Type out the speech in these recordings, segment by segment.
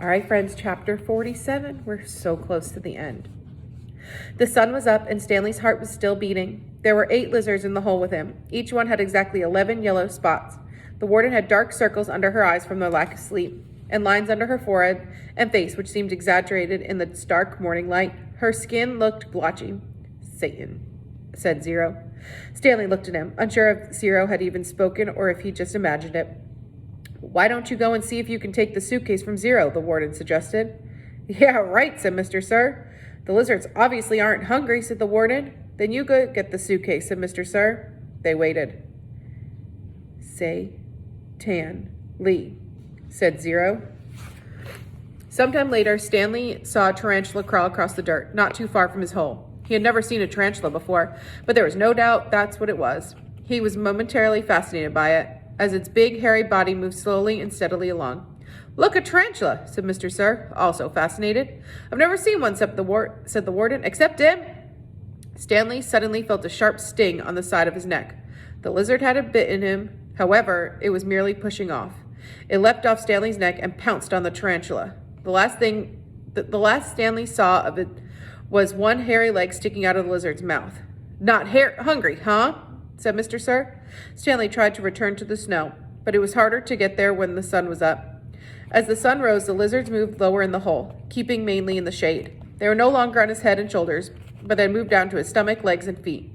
All right, friends, chapter 47. We're so close to the end. The sun was up and Stanley's heart was still beating. There were 8 lizards in the hole with him. Each one had exactly 11 yellow spots. The warden had dark circles under her eyes from their lack of sleep, and lines under her forehead and face which seemed exaggerated in the stark morning light. Her skin looked blotchy. Satan, said Zero. Stanley looked at him, unsure if Zero had even spoken or if he just imagined it. Why don't you go and see if you can take the suitcase from Zero, the warden suggested. Yeah, right, said Mr. Sir. The lizards obviously aren't hungry, said the warden. Then you go get the suitcase, said Mr. Sir. They waited. Lee, said Zero. Sometime later, Stanley saw a tarantula crawl across the dirt, not too far from his hole. He had never seen a tarantula before, but there was no doubt that's what it was. He was momentarily fascinated by it, as its big, hairy body moved slowly and steadily along. Look, a tarantula, said Mr. Sir, also fascinated. I've never seen one, said the warden, except him. Stanley suddenly felt a sharp sting on the side of his neck. The lizard had bitten him. However, it was merely pushing off. It leapt off Stanley's neck and pounced on the tarantula. The last Stanley saw of it was one hairy leg sticking out of the lizard's mouth. Not hungry, huh? Said Mr. Sir. Stanley tried to return to the snow, but it was harder to get there when the sun was up. As the sun rose, the lizards moved lower in the hole, keeping mainly in the shade. They were no longer on his head and shoulders, but had moved down to his stomach, legs, and feet.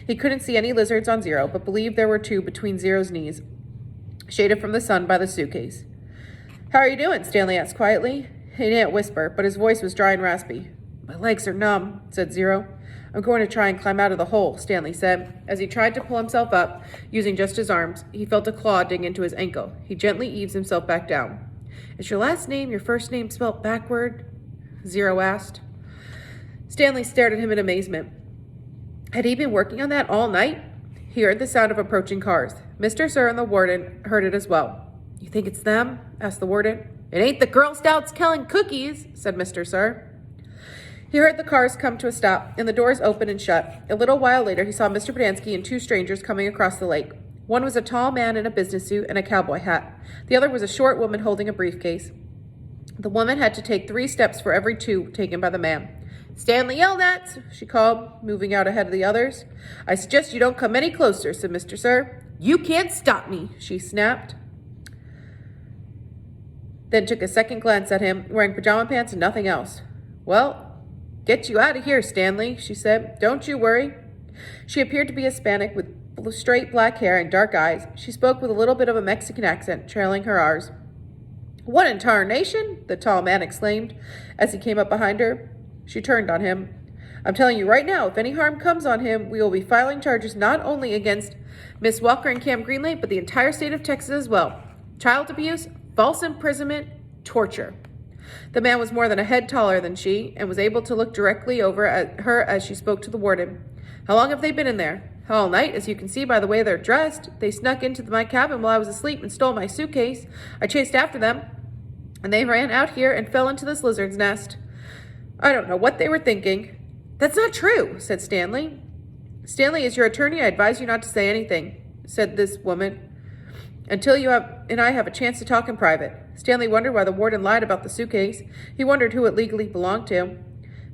He couldn't see any lizards on Zero, but believed there were 2 between Zero's knees, shaded from the sun by the suitcase. How are you doing? Stanley asked quietly. He didn't whisper, but his voice was dry and raspy. My legs are numb, said Zero. I'm going to try and climb out of the hole, Stanley said. As he tried to pull himself up, using just his arms, he felt a claw dig into his ankle. He gently eased himself back down. Is your last name your first name spelt backward? Zero asked. Stanley stared at him in amazement. Had he been working on that all night? He heard the sound of approaching cars. Mr. Sir and the warden heard it as well. You think it's them? Asked the warden. It ain't the Girl Scouts killing cookies, said Mr. Sir. He heard the cars come to a stop, and the doors open and shut. A little while later, he saw Mr. Podansky and 2 strangers coming across the lake. One was a tall man in a business suit and a cowboy hat. The other was a short woman holding a briefcase. The woman had to take 3 steps for every 2 taken by the man. Stanley yelled at, she called, moving out ahead of the others. I suggest you don't come any closer, said Mr. Sir. You can't stop me, she snapped. Then took a second glance at him, wearing pajama pants and nothing else. Well, get you out of here, Stanley, she said. Don't you worry. She appeared to be Hispanic with straight black hair and dark eyes. She spoke with a little bit of a Mexican accent, trailing her R's. What in tarnation? The tall man exclaimed as he came up behind her. She turned on him. I'm telling you right now, if any harm comes on him, we will be filing charges not only against Miss Walker and Camp Greenlake, but the entire state of Texas as well. Child abuse, false imprisonment, torture. The man was more than a head taller than she and was able to look directly over at her as she spoke to the warden. How long have they been in there? All night, as you can see by the way they're dressed. They snuck into my cabin while I was asleep and stole my suitcase. I chased after them, and they ran out here and fell into this lizard's nest. I don't know what they were thinking. That's not true, said Stanley. Stanley, as your attorney, I advise you not to say anything, said this woman, until you and I have a chance to talk in private. Stanley wondered why the warden lied about the suitcase. He wondered who it legally belonged to.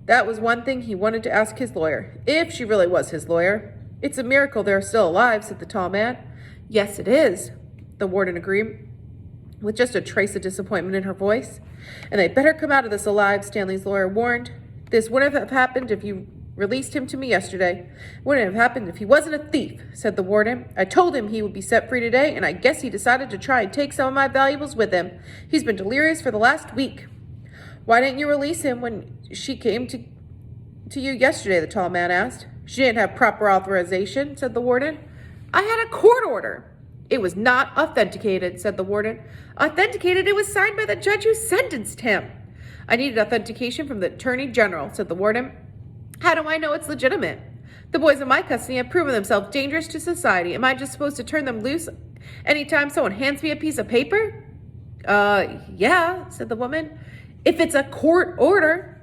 That was one thing he wanted to ask his lawyer, if she really was his lawyer. It's a miracle they're still alive, said the tall man. Yes, it is, the warden agreed, with just a trace of disappointment in her voice. And they better come out of this alive, Stanley's lawyer warned. This wouldn't have happened if you released him to me yesterday. It wouldn't have happened if he wasn't a thief, said the warden. I told him he would be set free today, and I guess he decided to try and take some of my valuables with him. He's been delirious for the last week. Why didn't you release him when she came to you yesterday, the tall man asked. She didn't have proper authorization, said the warden. I had a court order. It was not authenticated, said the warden. Authenticated? It was signed by the judge who sentenced him. I needed authentication from the attorney general, said the warden. How do I know it's legitimate? The boys in my custody have proven themselves dangerous to society. Am I just supposed to turn them loose anytime someone hands me a piece of paper? Yeah, said the woman. If it's a court order.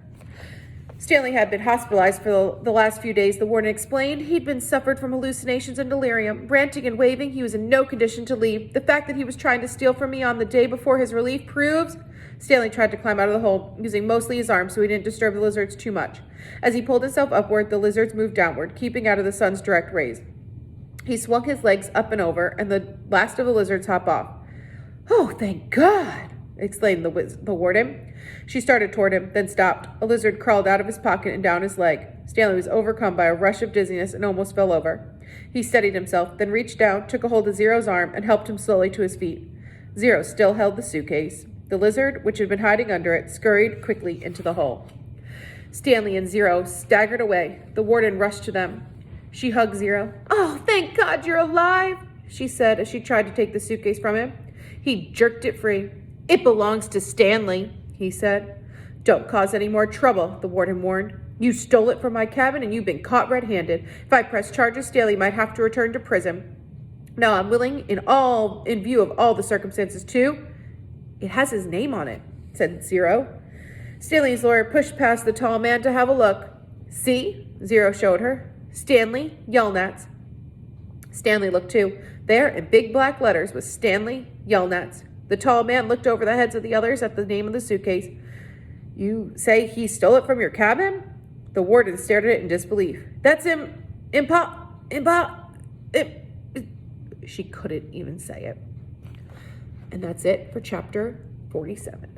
Stanley had been hospitalized for the last few days, the warden explained. He'd been suffered from hallucinations and delirium. Ranting and raving, he was in no condition to leave. The fact that he was trying to steal from me on the day before his relief proves, Stanley tried to climb out of the hole, using mostly his arms so he didn't disturb the lizards too much. As he pulled himself upward, the lizards moved downward, keeping out of the sun's direct rays. He swung his legs up and over, and the last of the lizards hopped off. "Oh, thank God!" exclaimed the warden. She started toward him, then stopped. A lizard crawled out of his pocket and down his leg. Stanley was overcome by a rush of dizziness and almost fell over. He steadied himself, then reached down, took a hold of Zero's arm, and helped him slowly to his feet. Zero still held the suitcase. The lizard, which had been hiding under it, scurried quickly into the hole. Stanley and Zero staggered away. The warden rushed to them. She hugged Zero. "Oh, thank God you're alive," she said as she tried to take the suitcase from him. He jerked it free. "It belongs to Stanley," he said. "Don't cause any more trouble," the warden warned. "You stole it from my cabin and you've been caught red-handed. If I press charges, Stanley might have to return to prison. Now I'm willing, in view of all the circumstances, too." "It has his name on it," said Zero. Stanley's lawyer pushed past the tall man to have a look. "See?" Zero showed her. "Stanley Yelnats." Stanley looked too. There, in big black letters, was Stanley Yelnats. The tall man looked over the heads of the others at the name of the suitcase. "You say he stole it from your cabin?" The warden stared at it in disbelief. "That's She couldn't even say it. And that's it for chapter 47.